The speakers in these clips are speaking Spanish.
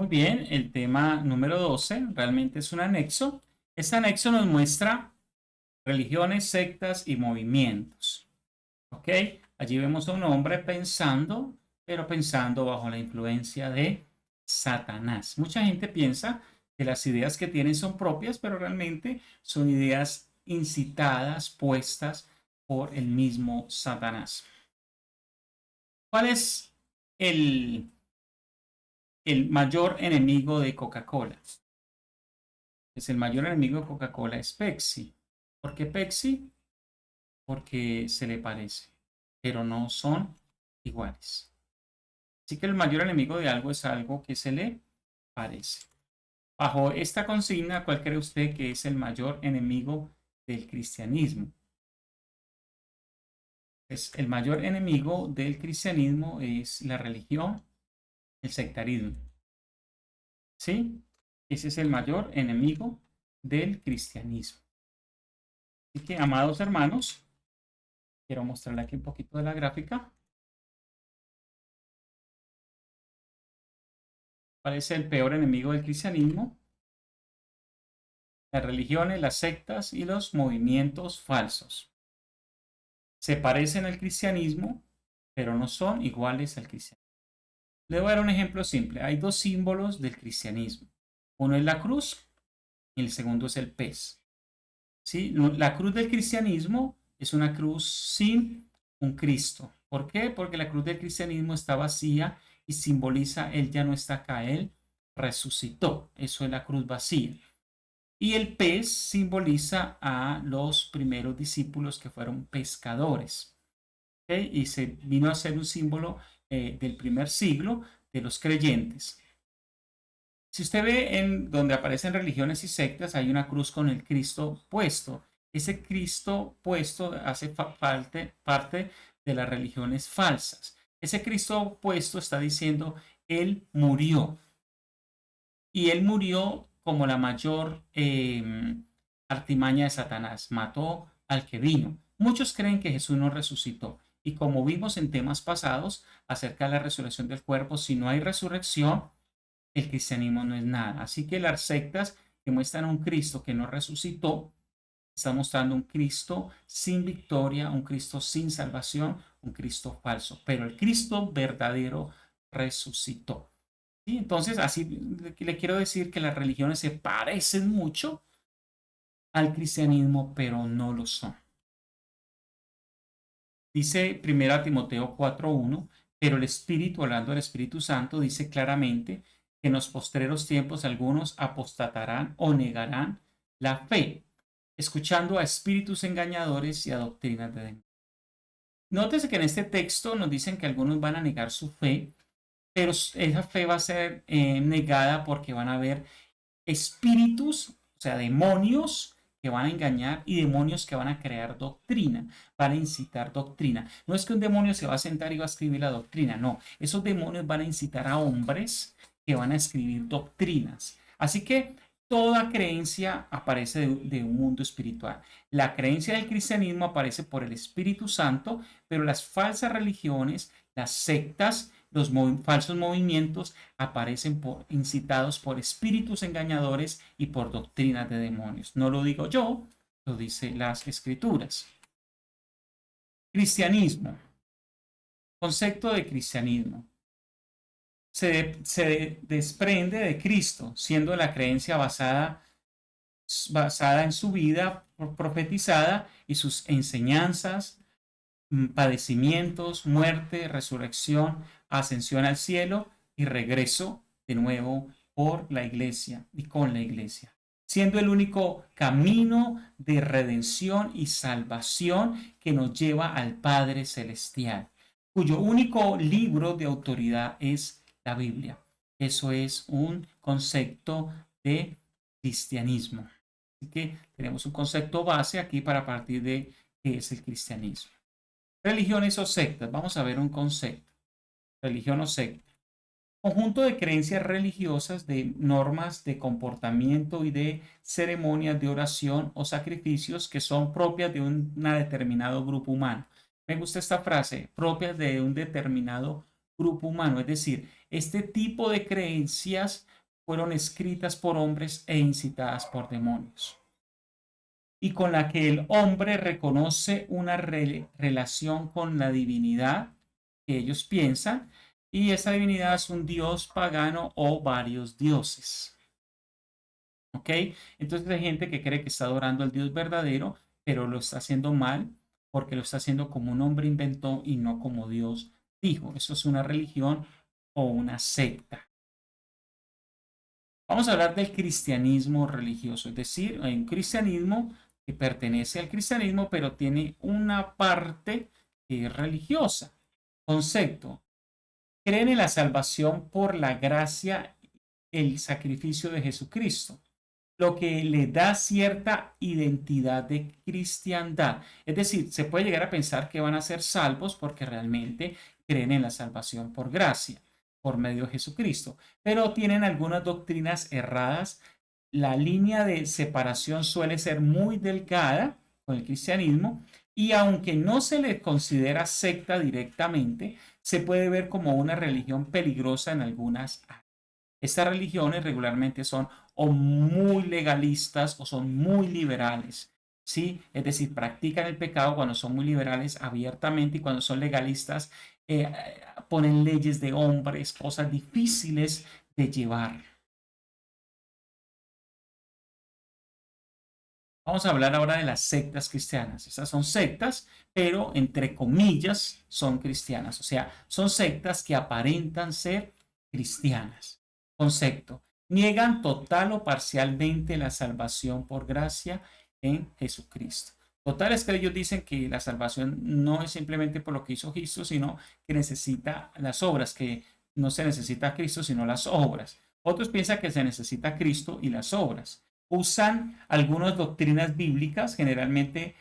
Muy bien, el tema número 12 realmente es un anexo. Este anexo nos muestra religiones, sectas y movimientos. ¿Ok? Allí vemos a un hombre pensando, pero pensando bajo la influencia de Satanás. Mucha gente piensa que las ideas que tienen son propias, pero realmente son ideas incitadas, puestas por el mismo Satanás. ¿Cuál es el mayor enemigo de Coca-Cola? Pues el mayor enemigo de Coca-Cola es Pepsi. ¿Por qué Pepsi? Porque se le parece, pero no son iguales. Así que el mayor enemigo de algo es algo que se le parece. Bajo esta consigna, ¿cuál cree usted que es el mayor enemigo del cristianismo? Pues el mayor enemigo del cristianismo es la religión, el sectarismo. ¿Sí? Ese es el mayor enemigo del cristianismo. Así que, amados hermanos, quiero mostrarle aquí un poquito de la gráfica. ¿Cuál es el peor enemigo del cristianismo? Las religiones, las sectas y los movimientos falsos. Se parecen al cristianismo, pero no son iguales al cristianismo. Le voy a dar un ejemplo simple. Hay dos símbolos del cristianismo. Uno es la cruz y el segundo es el pez. ¿Sí? La cruz del cristianismo es una cruz sin un Cristo. ¿Por qué? Porque la cruz del cristianismo está vacía y simboliza Él ya no está acá, Él resucitó. Eso es la cruz vacía. Y el pez simboliza a los primeros discípulos que fueron pescadores. ¿Okay? Y se vino a ser un símbolo del primer siglo de los creyentes. Si usted ve en donde aparecen religiones y sectas, hay una cruz con el Cristo puesto. Ese Cristo puesto hace parte de las religiones falsas. Ese Cristo puesto está diciendo, Él murió. Y Él murió como la mayor artimaña de Satanás. Mató al que vino. Muchos creen que Jesús no resucitó. Y como vimos en temas pasados acerca de la resurrección del cuerpo, si no hay resurrección, el cristianismo no es nada. Así que las sectas que muestran a un Cristo que no resucitó, están mostrando un Cristo sin victoria, un Cristo sin salvación, un Cristo falso. Pero el Cristo verdadero resucitó. ¿Sí? Entonces, así le quiero decir que las religiones se parecen mucho al cristianismo, pero no lo son. Dice 1 Timoteo 4:1, pero el Espíritu, hablando del Espíritu Santo, dice claramente que en los postreros tiempos algunos apostatarán o negarán la fe, escuchando a espíritus engañadores y a doctrinas de demonios. Nótese que en este texto nos dicen que algunos van a negar su fe, pero esa fe va a ser negada porque van a haber espíritus, o sea, demonios que van a engañar y demonios que van a crear doctrina, van a incitar doctrina. No es que un demonio se va a sentar y va a escribir la doctrina, no. Esos demonios van a incitar a hombres que van a escribir doctrinas. Así que toda creencia aparece de un mundo espiritual. La creencia del cristianismo aparece por el Espíritu Santo, pero las falsas religiones, las sectas, los falsos movimientos aparecen incitados por espíritus engañadores y por doctrinas de demonios. No lo digo yo, lo dicen las escrituras. Cristianismo. Concepto de cristianismo. Se desprende de Cristo, siendo la creencia basada en su vida profetizada y sus enseñanzas, padecimientos, muerte, resurrección, ascensión al cielo y regreso de nuevo por la iglesia y con la iglesia, siendo el único camino de redención y salvación que nos lleva al Padre Celestial, cuyo único libro de autoridad es la Biblia. Eso es un concepto de cristianismo. Así que tenemos un concepto base aquí para partir de qué es el cristianismo. Religiones o sectas. Vamos a ver un concepto. Religión o secta. Conjunto de creencias religiosas, de normas de comportamiento y de ceremonias de oración o sacrificios que son propias de un determinado grupo humano. Me gusta esta frase, propias de un determinado grupo humano. Es decir, este tipo de creencias fueron escritas por hombres e incitadas por demonios, y con la que el hombre reconoce una relación con la divinidad que ellos piensan, y esa divinidad es un dios pagano o varios dioses. ¿Ok? Entonces hay gente que cree que está adorando al Dios verdadero, pero lo está haciendo mal porque lo está haciendo como un hombre inventó y no como Dios dijo. Eso es una religión o una secta. Vamos a hablar del cristianismo religioso, es decir, hay un cristianismo que pertenece al cristianismo, pero tiene una parte que es religiosa. Concepto: creen en la salvación por la gracia, el sacrificio de Jesucristo, lo que le da cierta identidad de cristiandad. Es decir, se puede llegar a pensar que van a ser salvos porque realmente creen en la salvación por gracia, por medio de Jesucristo, pero tienen algunas doctrinas erradas. La línea de separación suele ser muy delgada con el cristianismo, y aunque no se le considera secta directamente, se puede ver como una religión peligrosa en algunas áreas. Estas religiones regularmente son o muy legalistas o son muy liberales, ¿sí? Es decir, practican el pecado cuando son muy liberales abiertamente, y cuando son legalistas ponen leyes de hombres, cosas difíciles de llevar. Vamos a hablar ahora de las sectas cristianas. Estas son sectas, pero entre comillas son cristianas. O sea, son sectas que aparentan ser cristianas. Concepto: niegan total o parcialmente la salvación por gracia en Jesucristo. Total es que ellos dicen que la salvación no es simplemente por lo que hizo Cristo, sino que necesita las obras, que no se necesita a Cristo, sino las obras. Otros piensan que se necesita a Cristo y las obras. Usan algunas doctrinas bíblicas, generalmente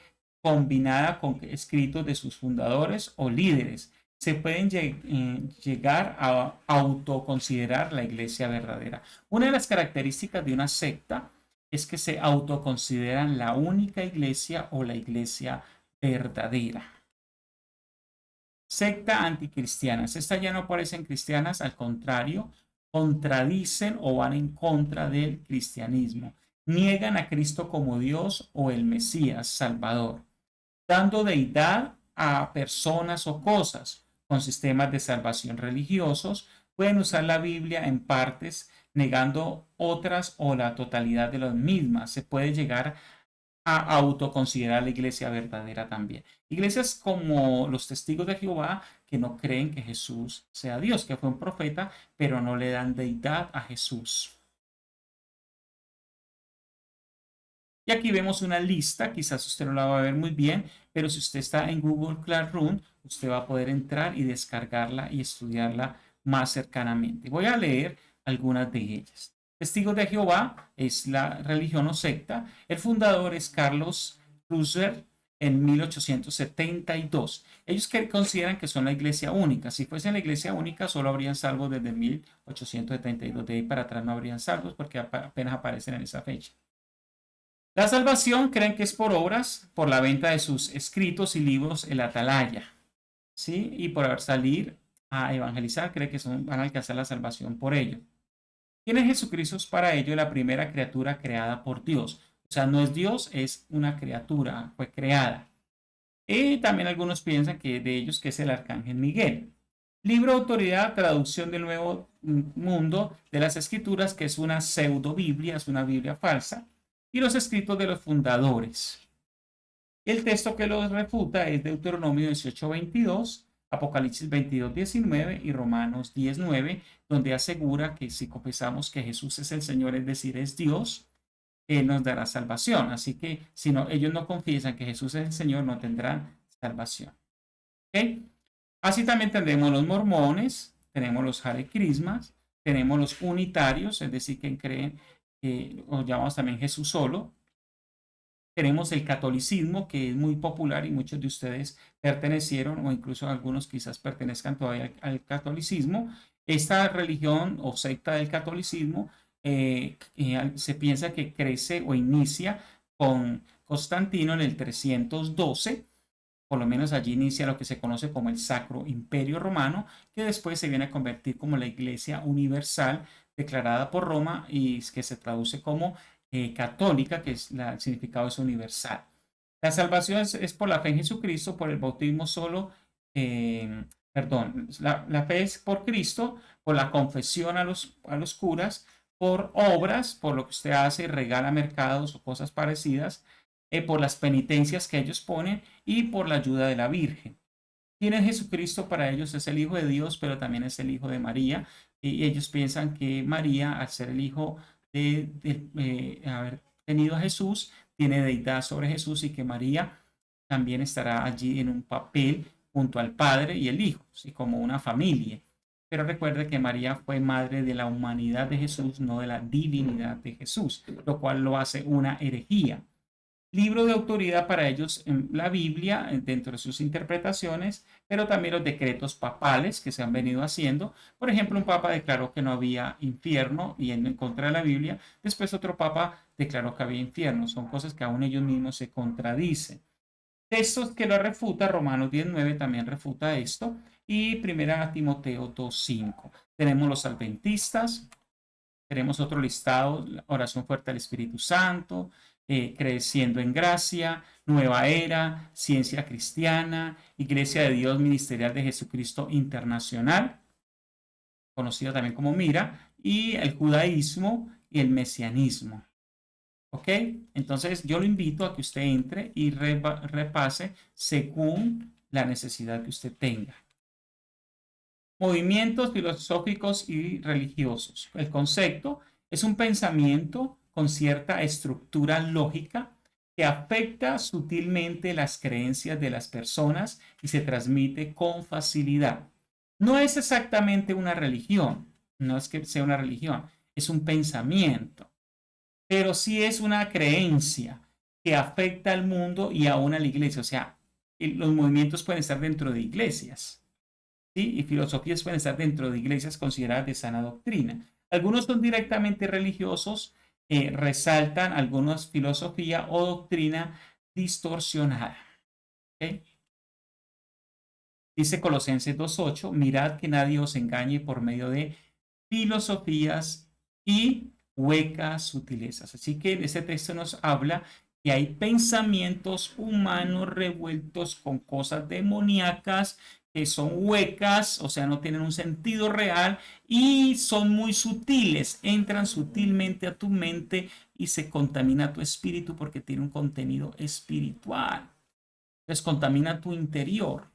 combinada con escritos de sus fundadores o líderes. Se pueden llegar a autoconsiderar la iglesia verdadera. Una de las características de una secta es que se autoconsideran la única iglesia o la iglesia verdadera. Secta anticristianas. Estas ya no parecen cristianas, al contrario, contradicen o van en contra del cristianismo. Niegan a Cristo como Dios o el Mesías Salvador, dando deidad a personas o cosas. Con sistemas de salvación religiosos, pueden usar la Biblia en partes, negando otras o la totalidad de las mismas. Se puede llegar a autoconsiderar la iglesia verdadera también. Iglesias como los Testigos de Jehová, que no creen que Jesús sea Dios, que fue un profeta, pero no le dan deidad a Jesús. Y aquí vemos una lista, quizás usted no la va a ver muy bien, pero si usted está en Google Classroom, usted va a poder entrar y descargarla y estudiarla más cercanamente. Voy a leer algunas de ellas. Testigos de Jehová es la religión o secta. El fundador es Carlos Russell en 1872. Ellos consideran que son la iglesia única. Si fuesen la iglesia única, solo habrían salvos desde 1872. De ahí para atrás no habrían salvos porque apenas aparecen en esa fecha. La salvación creen que es por obras, por la venta de sus escritos y libros, el Atalaya, ¿sí? Y por haber salir a evangelizar, creen que van a alcanzar la salvación por ello. ¿Quién es Jesucristo? Es para ello la primera criatura creada por Dios. O sea, no es Dios, es una criatura, fue creada. Y también algunos piensan que de ellos que es el arcángel Miguel. Libro de autoridad, traducción del Nuevo Mundo de las Escrituras, que es una pseudo Biblia, es una Biblia falsa. Y los escritos de los fundadores. El texto que los refuta es Deuteronomio 18:22, Apocalipsis 22:19 y Romanos 10:9, donde asegura que si confesamos que Jesús es el Señor, es decir, es Dios, Él nos dará salvación. Así que si no, ellos no confiesan que Jesús es el Señor, no tendrán salvación. ¿Okay? Así también tendremos los mormones, tenemos los Hare Krishnas, tenemos los unitarios, es decir, que creen que os llamamos también Jesús solo. Tenemos el catolicismo, que es muy popular y muchos de ustedes pertenecieron, o incluso algunos quizás pertenezcan todavía al catolicismo. Esta religión o secta del catolicismo se piensa que crece o inicia con Constantino en el 312, Por lo menos allí inicia lo que se conoce como el Sacro Imperio Romano, que después se viene a convertir como la Iglesia Universal declarada por Roma y que se traduce como católica, que es el significado es universal. La salvación es por la fe en Jesucristo, por el bautismo solo, perdón, la fe es por Cristo, por la confesión a los curas, por obras, por lo que usted hace y regala mercados o cosas parecidas, por las penitencias que ellos ponen y por la ayuda de la Virgen. ¿Quién es Jesucristo? Para ellos es el Hijo de Dios, pero también es el Hijo de María. Y ellos piensan que María, al ser el hijo de haber tenido a Jesús, tiene deidad sobre Jesús y que María también estará allí en un papel junto al Padre y el Hijo, ¿sí? Como una familia. Pero recuerde que María fue madre de la humanidad de Jesús, no de la divinidad de Jesús, lo cual lo hace una herejía. Libro de autoridad para ellos en la Biblia, dentro de sus interpretaciones, pero también los decretos papales que se han venido haciendo. Por ejemplo, un papa declaró que no había infierno y en contra de la Biblia. Después otro papa declaró que había infierno. Son cosas que aún ellos mismos se contradicen. Textos que lo refuta, Romanos 19 también refuta esto, y primera Timoteo 2:5. Tenemos los adventistas, tenemos otro listado, oración fuerte al Espíritu Santo, creciendo en gracia, nueva era, ciencia cristiana, Iglesia de Dios Ministerial de Jesucristo Internacional, conocido también como MIRA, y el judaísmo y el mesianismo. ¿Ok? Entonces yo lo invito a que usted entre y repase según la necesidad que usted tenga. Movimientos filosóficos y religiosos. El concepto es un pensamiento con cierta estructura lógica que afecta sutilmente las creencias de las personas y se transmite con facilidad. No es exactamente una religión, no es que sea una religión, es un pensamiento, pero sí es una creencia que afecta al mundo y aún a la iglesia. O sea, los movimientos pueden estar dentro de iglesias. ¿Sí? Y filosofías pueden estar dentro de iglesias consideradas de sana doctrina. Algunos son directamente religiosos, resaltan algunas filosofía o doctrina distorsionada. ¿Okay? Dice Colosenses 2:8, mirad que nadie os engañe por medio de filosofías y huecas sutilezas. Así que este texto nos habla que hay pensamientos humanos revueltos con cosas demoníacas que son huecas, o sea, no tienen un sentido real y son muy sutiles, entran sutilmente a tu mente y se contamina tu espíritu porque tiene un contenido espiritual. Entonces contamina tu interior.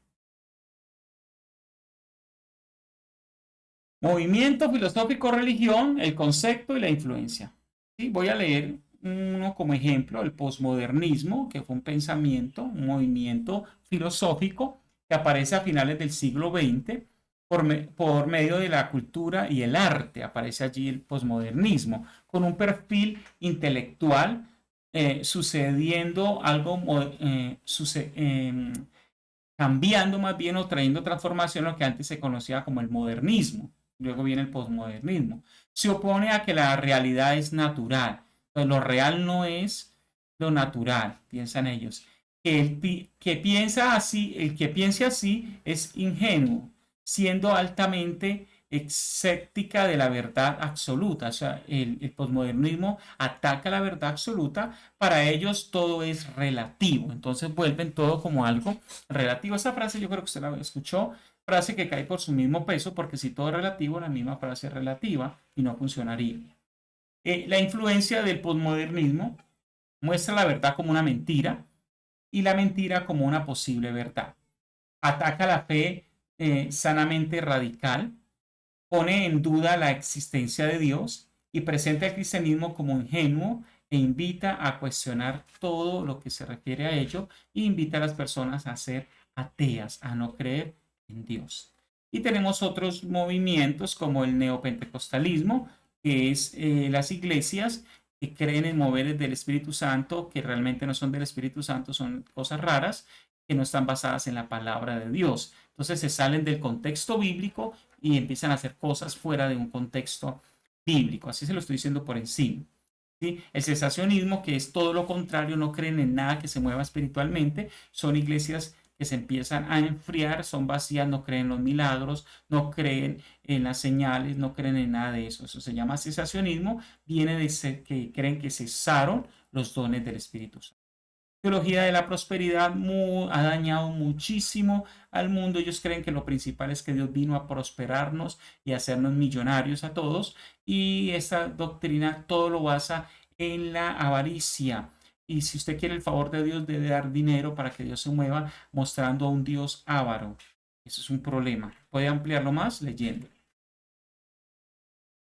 Movimiento filosófico, religión, el concepto y la influencia. ¿Sí? Voy a leer uno como ejemplo, el posmodernismo, que fue un pensamiento, un movimiento filosófico que aparece a finales del siglo XX por medio de la cultura y el arte. Aparece allí el posmodernismo, con un perfil intelectual, sucediendo algo, cambiando más bien o trayendo transformación a lo que antes se conocía como el modernismo. Luego viene el posmodernismo. Se opone a que la realidad es natural. Entonces, lo real no es lo natural, piensan ellos. Que piensa así, el que piense así es ingenuo, siendo altamente escéptica de la verdad absoluta. O sea, el posmodernismo ataca la verdad absoluta. Para ellos todo es relativo. Entonces vuelven todo como algo relativo. Esa frase yo creo que usted la escuchó, frase que cae por su mismo peso, porque si todo es relativo, la misma frase es relativa y no funcionaría. La influencia del posmodernismo muestra la verdad como una mentira y la mentira como una posible verdad. Ataca la fe sanamente radical, pone en duda la existencia de Dios y presenta el cristianismo como ingenuo e invita a cuestionar todo lo que se refiere a ello e invita a las personas a ser ateas, a no creer en Dios. Y tenemos otros movimientos como el neopentecostalismo, que es las iglesias que creen en moveres del Espíritu Santo, que realmente no son del Espíritu Santo, son cosas raras, que no están basadas en la palabra de Dios. Entonces se salen del contexto bíblico y empiezan a hacer cosas fuera de un contexto bíblico. Así se lo estoy diciendo por encima. ¿Sí? El cesacionismo, que es todo lo contrario, no creen en nada que se mueva espiritualmente, son iglesias que se empiezan a enfriar, son vacías, no creen en los milagros, no creen en las señales, no creen en nada de eso. Eso se llama cesacionismo, viene de ser que creen que cesaron los dones del Espíritu Santo. Teología de la prosperidad ha dañado muchísimo al mundo. Ellos creen que lo principal es que Dios vino a prosperarnos y hacernos millonarios a todos. Y esta doctrina todo lo basa en la avaricia. Y si usted quiere el favor de Dios, debe dar dinero para que Dios se mueva, mostrando a un Dios avaro. Eso es un problema. Puede ampliarlo más leyendo.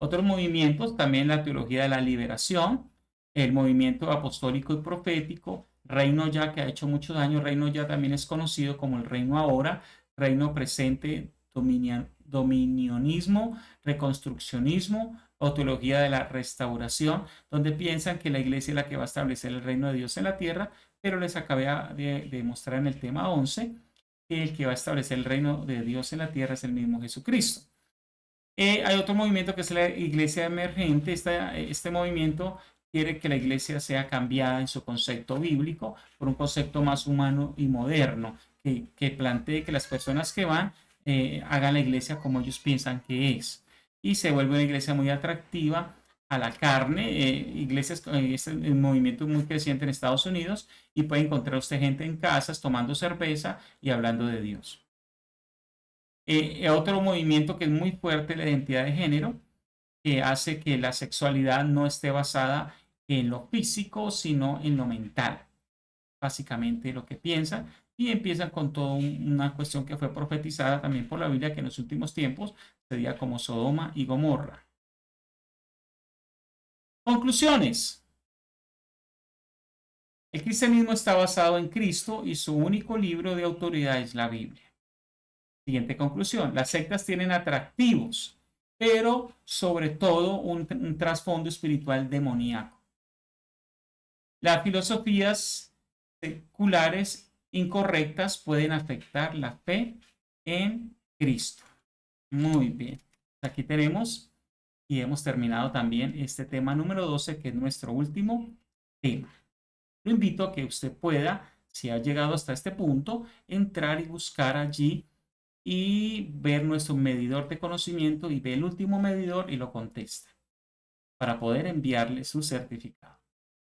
Otros movimientos, también la teología de la liberación, el movimiento apostólico y profético, reino ya que ha hecho mucho daño. Reino ya también es conocido como el reino ahora, reino presente, dominionismo, reconstruccionismo o teología de la restauración, donde piensan que la iglesia es la que va a establecer el reino de Dios en la tierra, pero les acabé de mostrar en el tema 11 que el que va a establecer el reino de Dios en la tierra es el mismo Jesucristo. Hay otro movimiento que es la iglesia emergente. Este movimiento quiere que la iglesia sea cambiada en su concepto bíblico por un concepto más humano y moderno, que plantee que las personas que van hagan la iglesia como ellos piensan que es. Y se vuelve una iglesia muy atractiva a la carne. Iglesias, es un movimiento muy creciente en Estados Unidos y puede encontrar usted gente en casas tomando cerveza y hablando de Dios. Otro movimiento que es muy fuerte, la identidad de género, que hace que la sexualidad no esté basada en lo físico, sino en lo mental. Básicamente lo que piensan, y empiezan con toda una cuestión que fue profetizada también por la Biblia, que en los últimos tiempos sería como Sodoma y Gomorra. Conclusiones. El cristianismo está basado en Cristo y su único libro de autoridad es la Biblia. Siguiente conclusión. Las sectas tienen atractivos, pero sobre todo un trasfondo espiritual demoníaco. Las filosofías seculares incorrectas pueden afectar la fe en Cristo. Muy bien. Aquí tenemos y hemos terminado también este tema número 12, que es nuestro último tema. Lo invito a que usted pueda, si ha llegado hasta este punto, entrar y buscar allí y ver nuestro medidor de conocimiento y ve el último medidor y lo contesta para poder enviarle su certificado.